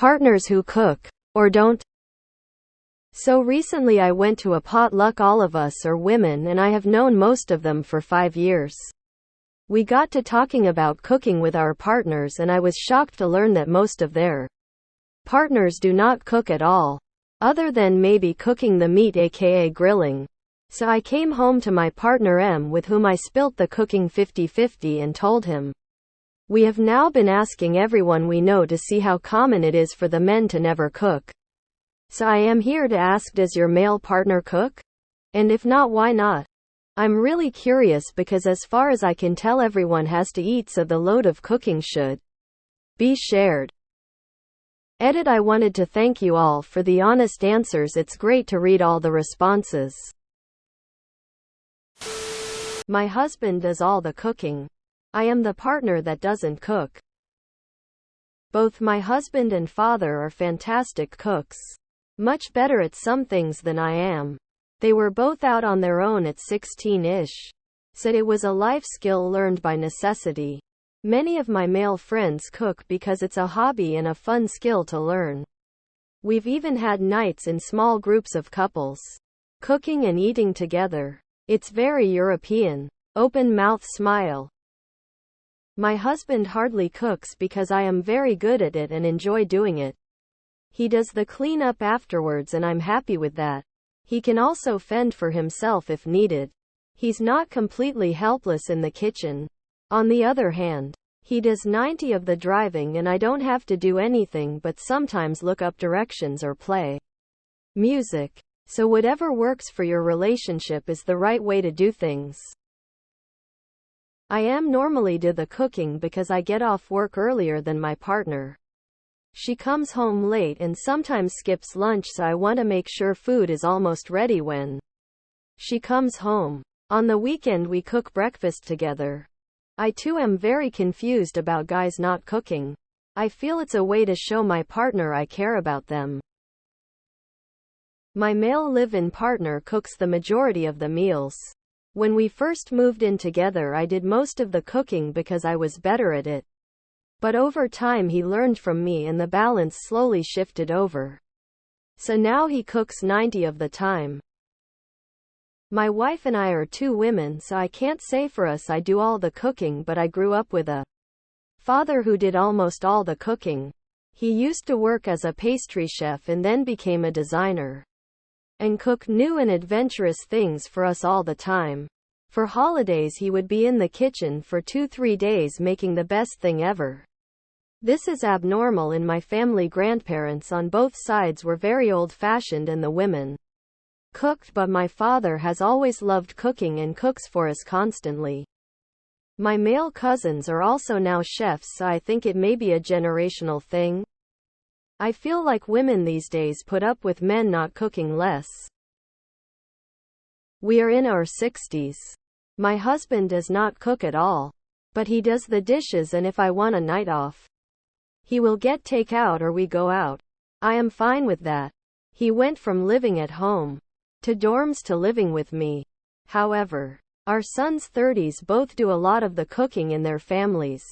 Partners who cook, or don't. So recently I went to a potluck. All of us are women and I have known most of them for 5 years. We got to talking about cooking with our partners and I was shocked to learn that most of their partners do not cook at all. Other than maybe cooking the meat, aka grilling. So I came home to my partner M, with whom I spilt the cooking 50-50 and told him. We have now been asking everyone we know to see how common it is for the men to never cook. So I am here to ask, does your male partner cook? And if not, why not? I'm really curious because as far as I can tell everyone has to eat, so the load of cooking should be shared. Edit. I wanted to thank you all for the honest answers. It's great to read all the responses. My husband does all the cooking. I am the partner that doesn't cook. Both my husband and father are fantastic cooks. Much better at some things than I am. They were both out on their own at 16-ish. Said it was a life skill learned by necessity. Many of my male friends cook because it's a hobby and a fun skill to learn. We've even had nights in small groups of couples, cooking and eating together. It's very European. Open mouth smile. My husband hardly cooks because I am very good at it and enjoy doing it. He does the cleanup afterwards and I'm happy with that. He can also fend for himself if needed. He's not completely helpless in the kitchen. On the other hand, he does 90% of the driving and I don't have to do anything but sometimes look up directions or play music. So whatever works for your relationship is the right way to do things. I am normally do the cooking because I get off work earlier than my partner. She comes home late and sometimes skips lunch, so I want to make sure food is almost ready when she comes home. On the weekend we cook breakfast together. I too am very confused about guys not cooking. I feel it's a way to show my partner I care about them. My male live-in partner cooks the majority of the meals. When we first moved in together I did most of the cooking because I was better at it. But over time he learned from me and the balance slowly shifted over. So now he cooks 90% of the time. My wife and I are 2 women, so I can't say for us I do all the cooking, but I grew up with a father who did almost all the cooking. He used to work as a pastry chef and then became a designer. And cook new and adventurous things for us all the time. For holidays he would be in the kitchen for 2-3 days making the best thing ever. This is abnormal in my family. Grandparents on both sides were very old-fashioned and the women cooked, but my father has always loved cooking and cooks for us constantly. My male cousins are also now chefs, so I think it may be a generational thing. I feel like women these days put up with men not cooking less. We are in our 60s. My husband does not cook at all. But he does the dishes, and if I want a night off, he will get takeout or we go out. I am fine with that. He went from living at home to dorms to living with me. However, our sons' 30s both do a lot of the cooking in their families.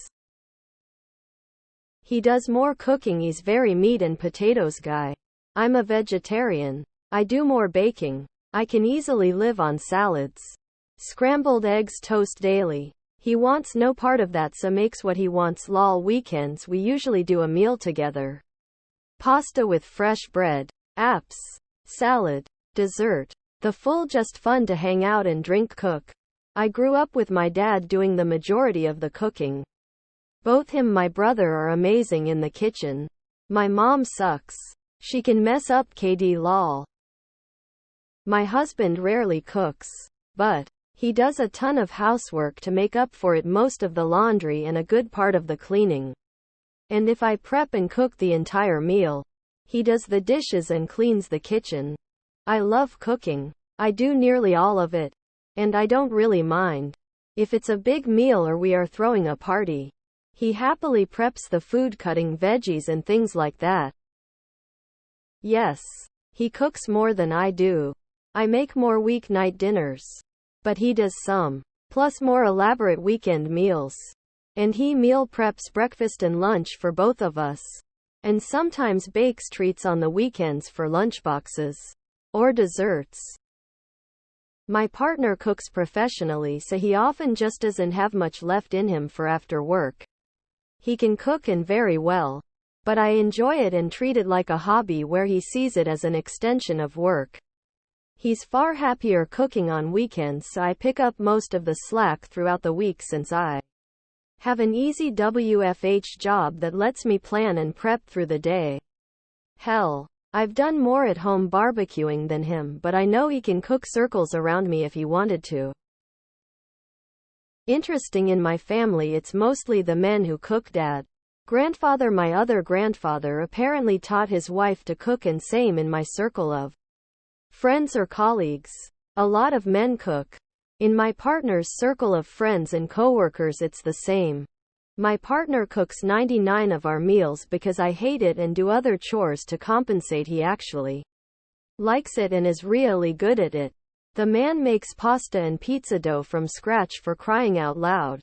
He does more cooking. He's very meat and potatoes guy. I'm a vegetarian. I do more baking. I can easily live on salads. Scrambled eggs toast daily. He wants no part of that, so makes what he wants. Lol. Weekends we usually do a meal together. Pasta with fresh bread, apps, salad, dessert. The full just fun to hang out and drink. Cook. I grew up with my dad doing the majority of the cooking. Both him and my brother are amazing in the kitchen. My mom sucks. She can mess up. KD lol. My husband rarely cooks, but he does a ton of housework to make up for it, most of the laundry and a good part of the cleaning. And if I prep and cook the entire meal, he does the dishes and cleans the kitchen. I love cooking. I do nearly all of it. And I don't really mind. If it's a big meal or we are throwing a party, he happily preps the food, cutting veggies and things like that. Yes, he cooks more than I do. I make more weeknight dinners. But he does some. Plus more elaborate weekend meals. And he meal preps breakfast and lunch for both of us. and sometimes bakes treats on the weekends for lunchboxes or desserts. My partner cooks professionally, so he often just doesn't have much left in him for after work. He can cook and very well, but I enjoy it and treat it like a hobby where he sees it as an extension of work. He's far happier cooking on weekends, so I pick up most of the slack throughout the week since I have an easy WFH job that lets me plan and prep through the day. Hell, I've done more at home barbecuing than him, but I know he can cook circles around me if he wanted to. Interesting, in my family it's mostly the men who cook. Dad, grandfather, my other grandfather apparently taught his wife to cook, and same in my circle of friends or colleagues. A lot of men cook. In my partner's circle of friends and coworkers it's the same. My partner cooks 99 of our meals because I hate it and do other chores to compensate. He actually likes it and is really good at it. The man makes pasta and pizza dough from scratch, for crying out loud.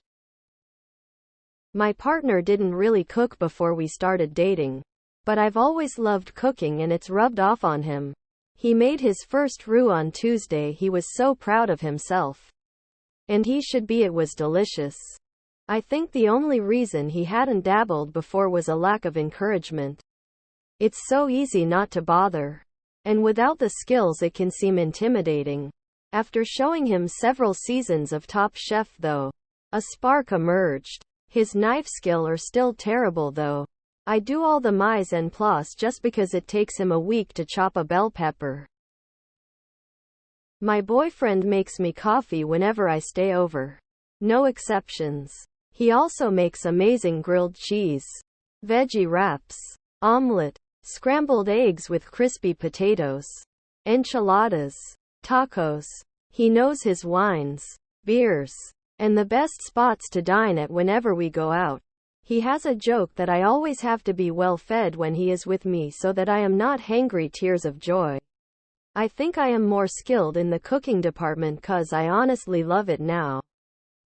My partner didn't really cook before we started dating, but I've always loved cooking and it's rubbed off on him. He made his first roux on Tuesday. He was so proud of himself. And he should be. It was delicious. I think the only reason he hadn't dabbled before was a lack of encouragement. It's so easy not to bother. And without the skills it can seem intimidating. After showing him several seasons of Top Chef though, a spark emerged. His knife skill are still terrible though. I do all the mise en place just because it takes him a week to chop a bell pepper. My boyfriend makes me coffee whenever I stay over. No exceptions. He also makes amazing grilled cheese, veggie wraps, omelet, scrambled eggs with crispy potatoes, enchiladas, tacos. He knows his wines, beers, and the best spots to dine at whenever we go out. He has a joke that I always have to be well fed when he is with me so that I am not hangry. Tears of joy. I think I am more skilled in the cooking department 'cause I honestly love it now.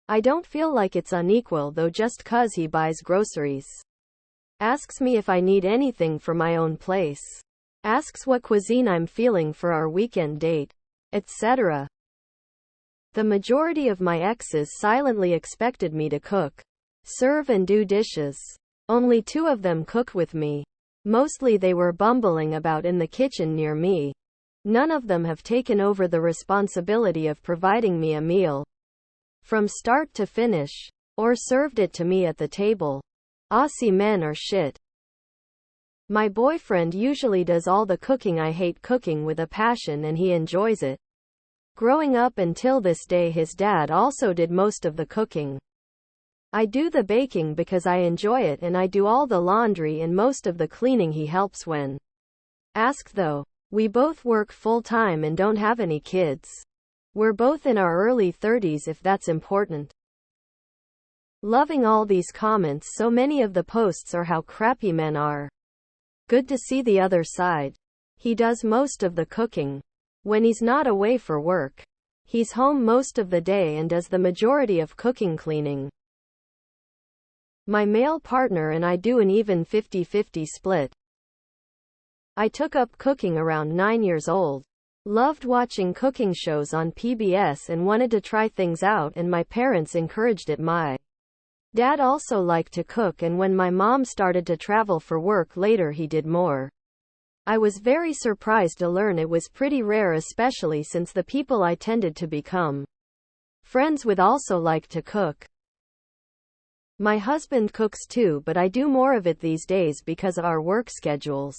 I don't feel like it's unequal though, just 'cause he buys groceries. Asks me if I need anything for my own place. Asks what cuisine I'm feeling for our weekend date, etc. The majority of my exes silently expected me to cook, serve and do dishes. Only 2 of them cooked with me. Mostly they were bumbling about in the kitchen near me. None of them have taken over the responsibility of providing me a meal from start to finish, or served it to me at the table. Aussie men are shit. My boyfriend usually does all the cooking. I hate cooking with a passion and he enjoys it. Growing up until this day, his dad also did most of the cooking. I do the baking because I enjoy it, and I do all the laundry and most of the cleaning. He helps when asked though. We both work full-time and don't have any kids. We're both in our early 30s, if that's important. Loving all these comments. So many of the posts are how crappy men are. Good to see the other side. He does most of the cooking when he's not away for work. He's home most of the day and does the majority of cooking, cleaning. My male partner and I do an even 50-50 split. I took up cooking around 9 years old. Loved watching cooking shows on PBS and wanted to try things out, and my parents encouraged it. My dad also liked to cook, and when my mom started to travel for work later, he did more. I was very surprised to learn it was pretty rare, especially since the people I tended to become friends with also liked to cook. My husband cooks too, but I do more of it these days because of our work schedules.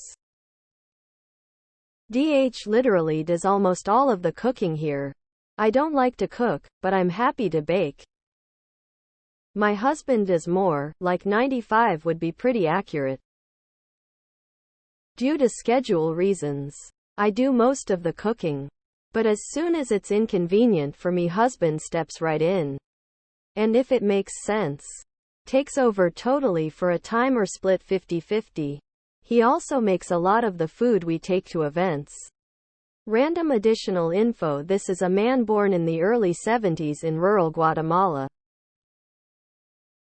Literally does almost all of the cooking here. I don't like to cook, but I'm happy to bake. My husband does more, like 95 would be pretty accurate. Due to schedule reasons, I do most of the cooking. But as soon as it's inconvenient for me, husband steps right in. And if it makes sense, takes over totally for a time or split 50-50. He also makes a lot of the food we take to events. Random additional info: this is a man born in the early 70s in rural Guatemala.